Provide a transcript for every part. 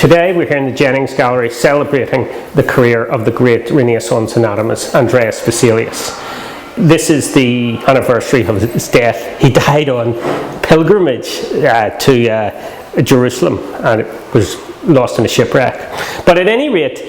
Today we're here in the Jennings Gallery celebrating the career of the great Renaissance anatomist Andreas Vesalius. This is the anniversary of his death. He died on pilgrimage to Jerusalem and it was lost in a shipwreck. But at any rate,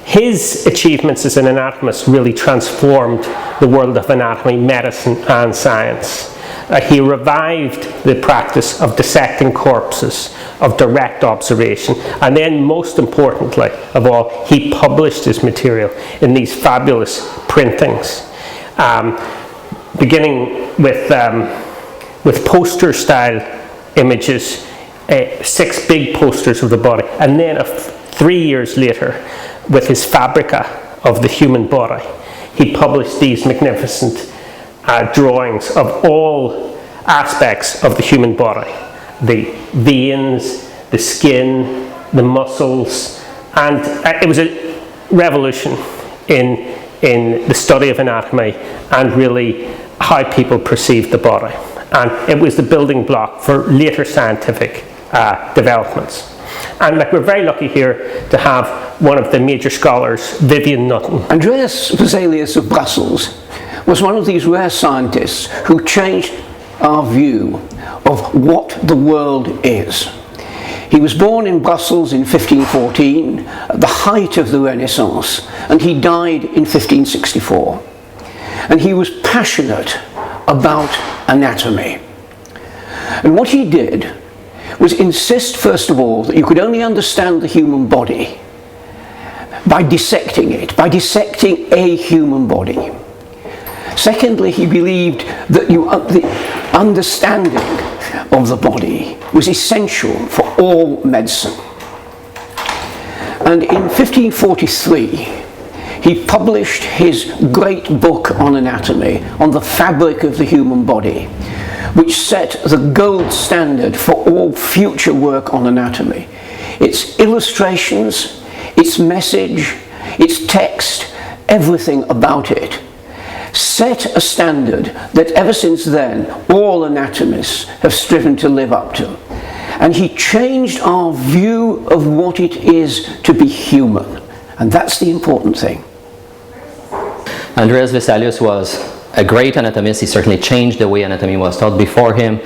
his achievements as an anatomist really transformed the world of anatomy, medicine and science. He revived the practice of dissecting corpses, of direct observation, and then most importantly of all, he published his material in these fabulous printings, beginning with poster style images, 6 big posters of the body, and then 3 years later with his Fabrica of the human body, he published these magnificent drawings of all aspects of the human body: the veins, the skin, the muscles, and it was a revolution in the study of anatomy and really how people perceived the body, and it was the building block for later scientific developments. And we're very lucky here to have one of the major scholars, Vivian Nutton. Andreas Vesalius of Brussels was one of these rare scientists who changed our view of what the world is. He was born in Brussels in 1514, at the height of the Renaissance, and he died in 1564. And he was passionate about anatomy. And what he did was insist, first of all, that you could only understand the human body by dissecting it, by dissecting a human body. Secondly, he believed that the understanding of the body was essential for all medicine. And in 1543, he published his great book on anatomy, on the fabric of the human body, which set the gold standard for all future work on anatomy. Its illustrations, its message, its text, everything about it set a standard that ever since then all anatomists have striven to live up to. And he changed our view of what it is to be human, and that's the important thing. Andreas Vesalius was a great anatomist. He certainly changed the way anatomy was taught. Before him,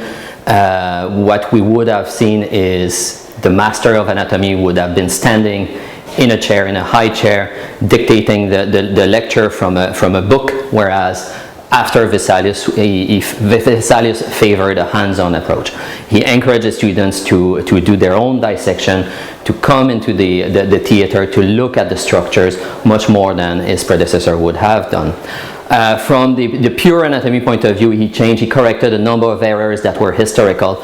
what we would have seen is the master of anatomy would have been standing in a chair, in a high chair, dictating the lecture from a book, whereas after Vesalius, Vesalius favored a hands-on approach. He encouraged students to do their own dissection, to come into the theater, to look at the structures much more than his predecessor would have done. From the pure anatomy point of view, he corrected a number of errors that were historical.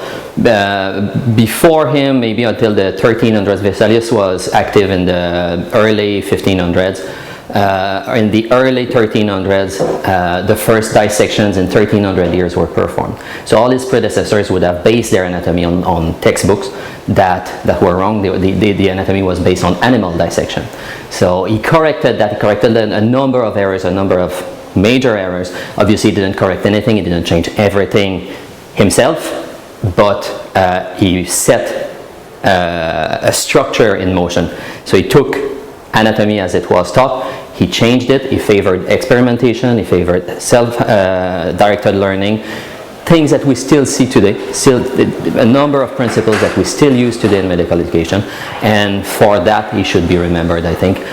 Before him, maybe until the 1300s, Vesalius was active in the early 1500s. In the early 1300s, the first dissections in 1300 years were performed. So all his predecessors would have based their anatomy on textbooks that were wrong. The anatomy was based on animal dissection. So he corrected that. He corrected a number of errors, a number of major errors. Obviously, he didn't correct anything. He didn't change everything himself, but he set a structure in motion. So he took anatomy as it was taught, he changed it, he favored experimentation, he favored self-directed learning, things that we still see today, a number of principles that we still use today in medical education, and for that he should be remembered, I think.